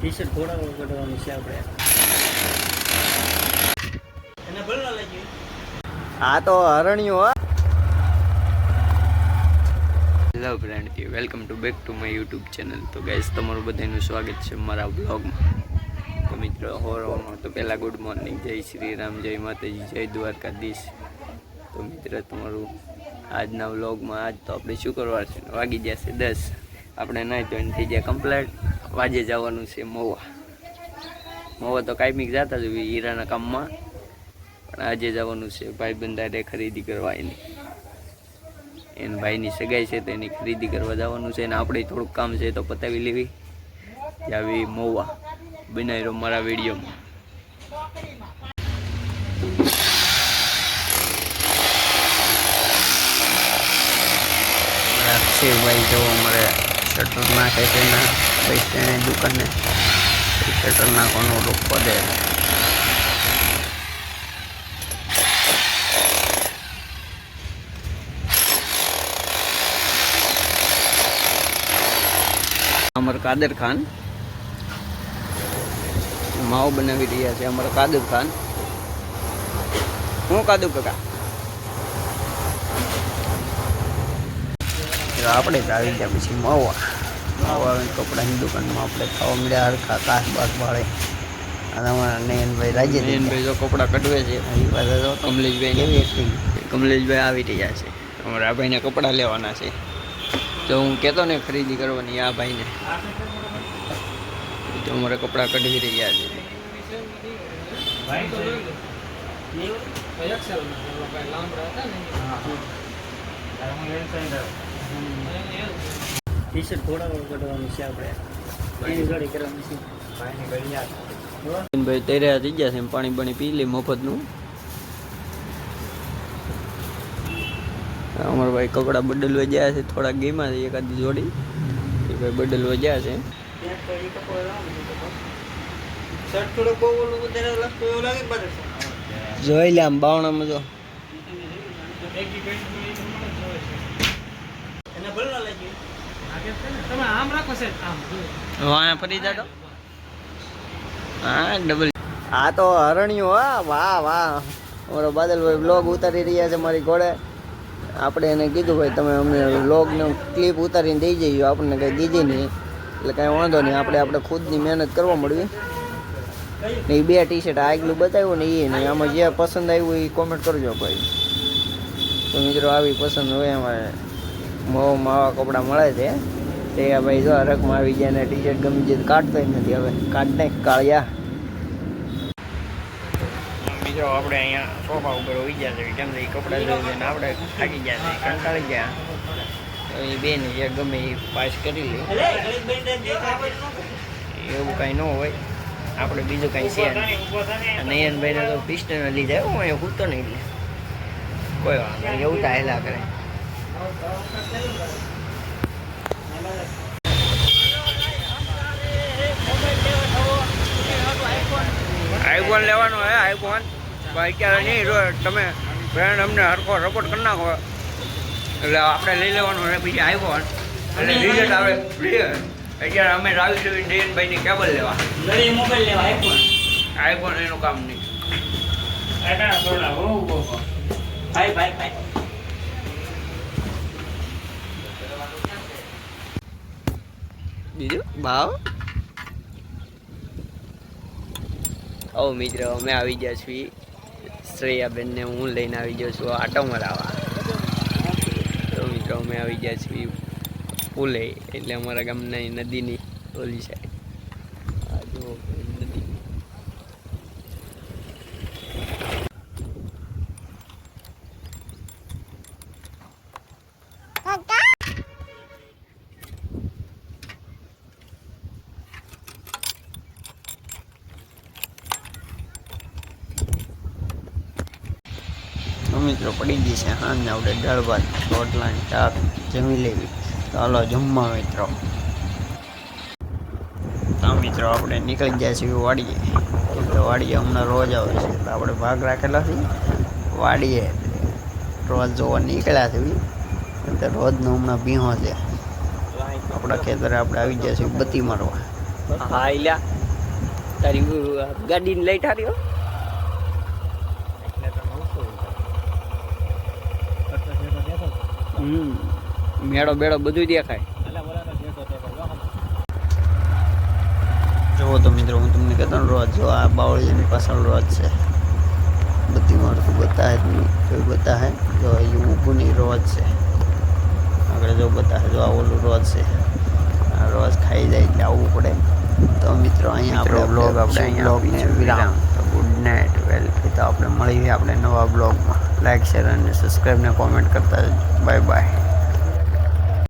T-shirt થોડા કઢવાનું છે આપણે. એને ભલના લાગી. આ તો હરણ્યું હો. Hello friend, welcome to back to my YouTube channel. તો ગાઈસ, તમારું બધાનું સ્વાગત છે મારા બ્લોગમાં. તો મિત્રો, હોરમાં તો પહેલાં ગુડ મોર્નિંગ, જય શ્રી રામ, જય માતાજી, જય દ્વારકાધીશ. તો મિત્ર, તમારું આજના વ્લોગમાં આજ તો આપણે શું કરવાનું છે, વાગી જશે 10. આપણે નહીં તો થઈ જાય કમ્પ્લેટ. વાજે જવાનું છે મોવા તો કાંઈ જતા જ હોય હીરાના કામમાં, પણ આજે જવાનું છે ભાઈબંધારે ખરીદી કરવા. એને ભાઈની સગાઈ છે તો એની ખરીદી કરવા જવાનું છે, અને આપણે થોડુંક કામ છે તો પતાવી લેવી. આવી મોવા બનાવી રહ્યો મારા વિડીયોમાં. અક્ષયભાઈ જો અમારે શટર નાખે છે ને બસ સ્ટેન્ડની દુકાને શટર નાખવાનો રોકવા દે. અમારે કાદર ખાન માવો બનાવી રહ્યા છે. અમારે કાદર ખાન, હું કાદુ કાકા આપણે જ આવી ગયા. પછી માવા કપડાની દુકાનમાં આપણે ખાવા મળ્યા હરખા કાચ બાસ ભાડે. અને અમારા નયનભાઈ રાજે નયનભાઈ જો કપડાં કઢવે છે. કમલેશભાઈ કેવી એક્ટિંગ. કમલેશભાઈ આવી રહ્યા છે. અમારા આ ભાઈને કપડાં લેવાના છે. તો હું કહેતો ને ખરીદી કરવાની આ ભાઈને, તો અમારે કપડાં કઢવી રહ્યા છે. ટી-શર્ટ થોડા કઢવાનું છે આપણે. ભાઈ તૈયાર થઈ ગયા છે. પાણી પાણી પી લે મફતનું. અમારા ભાઈ કપડા બદલવા ગયા છે. થોડા ગેમાં છે એકાદી જોડી એ ભાઈ બદલવા ગયા છે. જોઈ લે આમ બાવણામાં જો ફરી જાતો. હા ડબલ. આ તો હરણ્યું. હા વાહ વાહ. અમારો બાદલભાઈ બ્લોગ ઉતારી રહ્યા છે મારી ઘોડે. આપણે એને કીધું ભાઈ તમે અમને વ્લોગનો ક્લિપ ઉતારીને દઈ જઈએ. આપણને કંઈ દીધી નહીં એટલે કાંઈ વાંધો નહીં. આપણે ખુદની મહેનત કરવા મળવી. ને એ 2 ટી-શર્ટ આગલું બતાવ્યું ને એ નહીં. આમાં જે પસંદ આવ્યું એ કોમેન્ટ કરજો ભાઈ. તો મિત્રો, આવી પસંદ હોય અમારે મોવામાં આવા કપડાં મળે છે. તે ભાઈ જો હરખમાં આવી જાય ને ટી-શર્ટ ગમી જાય કાઢતા નથી. હવે કાઢ નાખ કાળિયા. મિત્રો, આપણે અહીંયા સોફા ઉપર હોઈ ગયા છે. કેમ કે કપડાં જોઈને આપણે થાકી ગયા છે, કંટાળી ગયા. તો એ બેન જે ગમે એ પાસ કરી લે. એવું કાંઈ ન હોય. આપણે બીજું કાંઈ છે નહીં. નયનભાઈને તો પિસ્ટન લીધા. હું અહીંયા ખૂટતો નહીં લે કોઈ વાંધો એવું તો હેલા કરે. આઈફોન લેવાનો હે. આઈફોન અત્યારે નહીં. તમે ફ્રેન્ડ અમને હરખો સપોર્ટ કરી નાખો એટલે આપણે લઈ લેવાનું છે બીજી આઈફોન. એટલે રિઝલ્ટ આવે ફ્રી. અત્યારે અમે રાવીશું નયનભાઈની કેબલ લેવા. મોબાઈલ લેવા આઈફોન એનું કામ નહીં. બીજું ભાવ ઓ મિત્રો, અમે આવી ગયા છીએ. શ્રેયાબેનને હું લઈને આવી ગયો છું આટો મરાવા. તો મિત્રો, અમે આવી ગયા છીએ પુલે, એટલે અમારા ગામના નદીની ઓલી સાઈડ. આ જુઓ નદી. મિત્રો, પડી ગઈ છે હાંજ. આપણે દાળ ભાત રોટલા શાક જમી લેવી. તો હાલો જમવા મિત્રો. તો મિત્રો, આપણે નીકળી ગયા છીએ વાડીએ. વાડીએ હમણાં રોજ આવે છે એટલે આપણે ભાગ રાખેલા છે વાડીએ. રોજ જોવા નીકળ્યા છે. રોજનો હમણાં ભીહો છે. આપણા ખેતરે આપણે આવી ગયા છીએ બત્તી મારવા. હા એલા તારી ગાડીની લાઈટ હારી હો. મેળો બેડો બધું દેખાય. જુઓ તો મિત્રો, હું તમને કહેતો ને રોજ જો આ બાવળીની પાછળ રોજ છે. બધી માણસો બતાવે જ નહીં, કોઈ બતાવે જો એ ઊભું નહીં રોજ છે. આગળ જો બતાવે જો આ ઓલું રોજ છે. આ રોજ ખાઈ જાય એટલે આવવું પડે. તો મિત્રો અહીંયા આપણે બ્લોગ અહીંયા વિરામ. તો ગુડ નાઇટ વેલકમ. તો આપણે મળીએ આપણે નવા બ્લોગમાં. લાઈક શેર અને સબસ્ક્રાઈબ ને કોમેન્ટ કરતા બાય બાય.